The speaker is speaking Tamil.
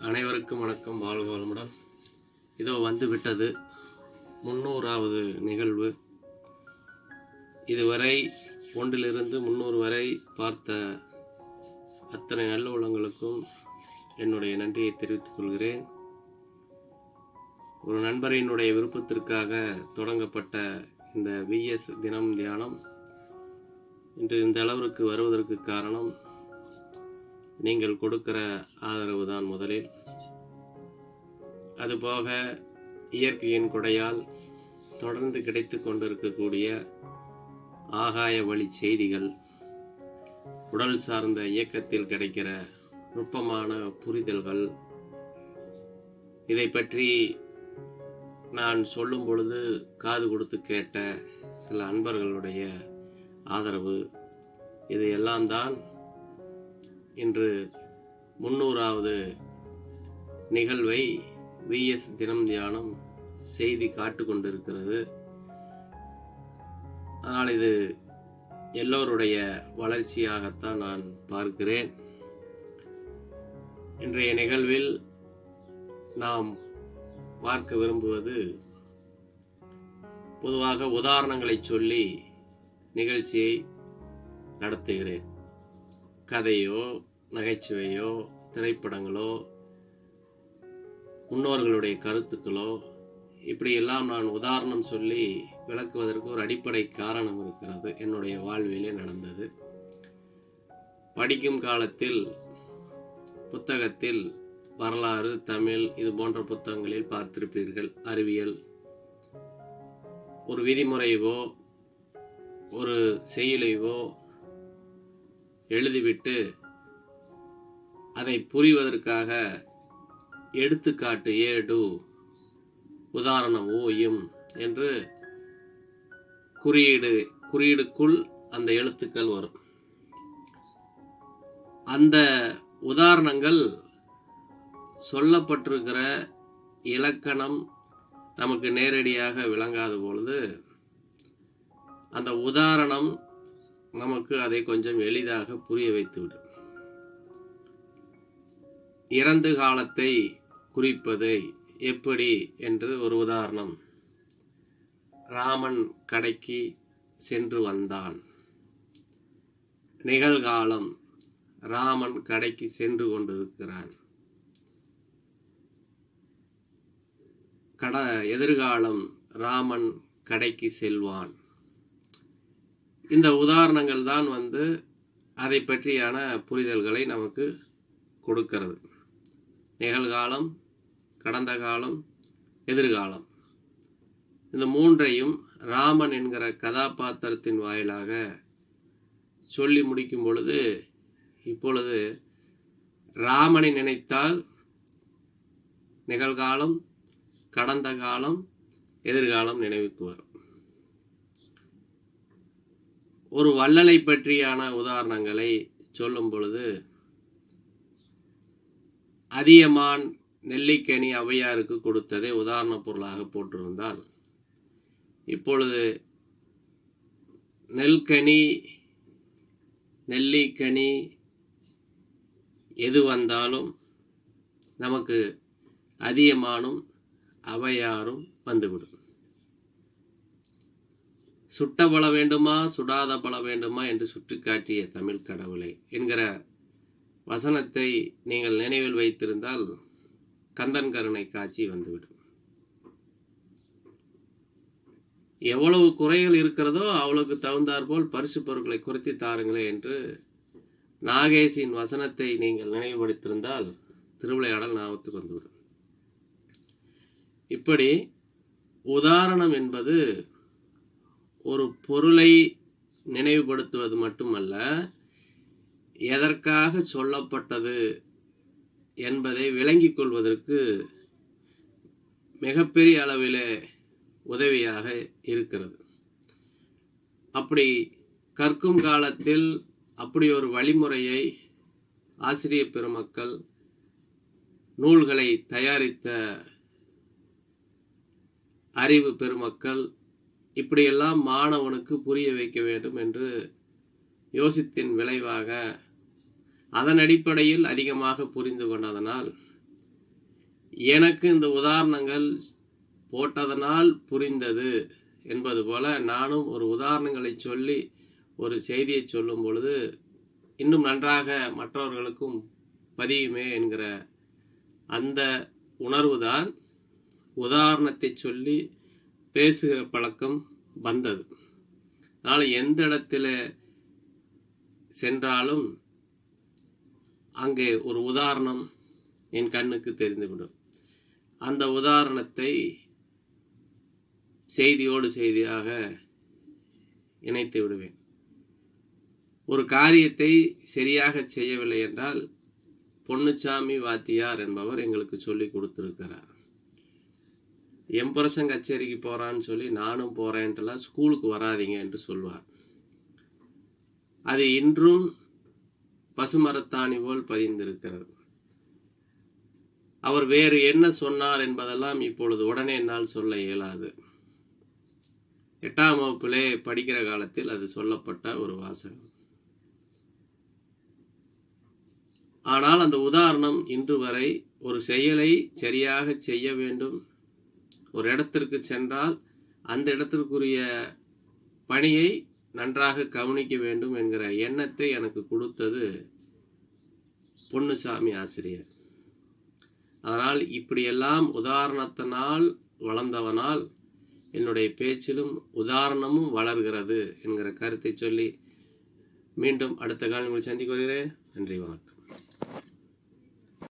அனைவருக்கும் வணக்கம். வாழ்க வளமுடன். இதோ வந்து விட்டது 300வது நிகழ்வு. இதுவரை 1லிருந்து 300 வரை பார்த்த அத்தனை நல்ல உள்ளங்களுக்கும் என்னுடைய நன்றியை தெரிவித்துக் கொள்கிறேன். ஒரு நண்பரினுடைய விருப்பத்திற்காக தொடங்கப்பட்ட இந்த VS தினம் தியானம் இன்று இந்த அளவிற்கு வருவதற்கு காரணம் நீங்கள் கொடுக்கிற ஆதரவு தான் முதலில். அதுபோக இயற்கையின் கொடையால் தொடர்ந்து கிடைத்து கொண்டிருக்கக்கூடிய ஆகாய வழி செய்திகள், உடல் சார்ந்த இயக்கத்தில் கிடைக்கிற நுட்பமான புரிதல்கள், இதை பற்றி நான் சொல்லும் பொழுது காது கொடுத்து கேட்ட சில அன்பர்களுடைய ஆதரவு, இதையெல்லாம் தான் இன்று 300வது நிகழ்வை VS தினம் தியானம் செய்தி காட்டு கொண்டிருக்கிறது. அதனால் இது எல்லோருடைய வளர்ச்சியாகத்தான் நான் பார்க்கிறேன். இன்றைய நிகழ்வில் நாம் பார்க்க விரும்புவது, பொதுவாக உதாரணங்களை சொல்லி நிகழ்ச்சியை நடத்துகிறேன். கதையோ நகைச்சுவையோ திரைப்படங்களோ முன்னோர்களுடைய கருத்துக்களோ இப்படியெல்லாம் நான் உதாரணம் சொல்லி விளக்குவதற்கு ஒரு அடிப்படை காரணம் இருக்கிறது. என்னுடைய வாழ்விலே நடந்தது. படிக்கும் காலத்தில் புத்தகத்தில் வரலாறு, தமிழ் இது போன்ற புத்தகங்களில் பார்த்திருப்பீர்கள். அறிவியல் ஒரு விதிமுறையோ ஒரு செய்யுளையோ எழுதிவிட்டு அதை புரிவதற்காக எடுத்துக்காட்டு ஏடு, உதாரணம் ஓயும் என்று குறியீடுக்குள் அந்த எழுத்துக்கள் வரும். அந்த உதாரணங்கள் சொல்லப்பட்டிருக்கிற இலக்கணம் நமக்கு நேரடியாக விளங்காத பொழுது அந்த உதாரணம் நமக்கு அதை கொஞ்சம் எளிதாக புரிய வைத்துவிடும். இறந்து காலத்தை குறிப்பதை எப்படி என்று ஒரு உதாரணம். ராமன் கடைக்கு சென்று வந்தான். நிகழ்காலம், ராமன் கடைக்கு சென்று கொண்டிருக்கிறான். எதிர்காலம், ராமன் கடைக்கு செல்வான். இந்த உதாரணங்கள் தான் அதை பற்றியான புரிதல்களை நமக்கு கொடுக்கிறது. நிகழ்காலம், கடந்த காலம், எதிர்காலம், இந்த மூன்றையும் ராமன் என்கிற கதாபாத்திரத்தின் வாயிலாக சொல்லி முடிக்கும் பொழுது, இப்பொழுது ராமனை நினைத்தால் நிகழ்காலம், கடந்த காலம், எதிர்காலம் நினைவுக்கு வரும். ஒரு வள்ளலை பற்றியான உதாரணங்களை சொல்லும் பொழுது, அதியமான் நெல்லிக்கனி ஔவையாருக்கு கொடுத்ததை உதாரண பொருளாக போட்டிருந்தால், இப்பொழுது நெல்கனி, நெல்லிக்கனி எது வந்தாலும் நமக்கு அதியமானும் ஔவையாரும் வந்துவிடும். சுட்ட பல வேண்டுமா சுடாத பல வேண்டுமா என்று சுட்டிக்காட்டிய தமிழ் கடவுளை என்கிற வசனத்தை நீங்கள் நினைவில் வைத்திருந்தால் கந்தன் கருணை காட்சி வந்துவிடும். எவ்வளவு குறைகள் இருக்கிறதோ அவ்வளவுக்கு தகுந்தாற்போல் பரிசு பொருட்களை குறைத்து தாருங்களே என்று நாகேஷின் வசனத்தை நீங்கள் நினைவுபடுத்தியிருந்தால் திருவிளையாடல் ஞாபகத்துக்கு வந்துவிடும். இப்படி உதாரணம் என்பது ஒரு பொருளை நினைவுபடுத்துவது மட்டுமல்ல, எதற்காக சொல்லப்பட்டது என்பதை விளங்கிக் கொள்வதற்கு மிகப்பெரிய அளவிலே உதவியாக இருக்கிறது. அப்படி கற்கும் காலத்தில் அப்படி ஒரு வழிமுறையை ஆசிரியர் பெருமக்கள், நூல்களை தயாரித்த அறிவு பெருமக்கள் இப்படியெல்லாம் மாணவனுக்கு புரிய வைக்க வேண்டும் என்று யோசித்தின் விளைவாக அதன் அடிப்படையில் அதிகமாக புரிந்து கொண்டதனால் எனக்கு இந்த உதாரணங்கள் போட்டதனால் புரிந்தது என்பது போல நானும் ஒரு உதாரணங்களை சொல்லி ஒரு செய்தியை சொல்லும் பொழுது இன்னும் நன்றாக மற்றவர்களுக்கும் பதியுமே என்கிற அந்த உணர்வுதான் உதாரணத்தை சொல்லி பேசுகிற பழக்கம் வந்தது. அதனால் எந்த இடத்துல சென்றாலும் அங்கே ஒரு உதாரணம் என் கண்ணுக்கு தெரிந்துவிடும். அந்த உதாரணத்தை செய்தியோடு செய்தியாக இணைத்து விடுவேன். ஒரு காரியத்தை சரியாக செய்யவில்லை என்றால் பொன்னுச்சாமி வாத்தியார் என்பவர் எங்களுக்கு சொல்லி கொடுத்துருக்கிறார். எம்பரசன் கச்சேரிக்கு போகிறான்னு சொல்லி நானும் போகிறேன்ட்டுலாம் ஸ்கூலுக்கு வராதிங்க என்று சொல்வார். அது இன்றும் பசுமரத்தாணி போல் பதிந்திருக்கிறது. அவர் வேறு என்ன சொன்னார் என்பதெல்லாம் இப்பொழுது உடனே என்னால் சொல்ல இயலாது. 8ஆம் வகுப்பிலே படிக்கிற காலத்தில் அது சொல்லப்பட்ட ஒரு வாசகம். ஆனால் அந்த உதாரணம் இன்று வரை ஒரு செயலை சரியாக செய்ய வேண்டும், ஒரு இடத்திற்கு சென்றால் அந்த இடத்திற்குரிய பணியை நன்றாக கவனிக்க வேண்டும் என்கிற எண்ணத்தை எனக்கு கொடுத்தது பொன்னுசாமி ஆசிரியர். அதனால் இப்படியெல்லாம் உதாரணத்தினால் வளர்ந்தவனால் என்னுடைய பேச்சிலும் உதாரணமும் வளர்கிறது என்கிற கருத்தை சொல்லி மீண்டும் அடுத்த காலம் உங்களை சந்திக்க வருகிறேன். நன்றி, வணக்கம்.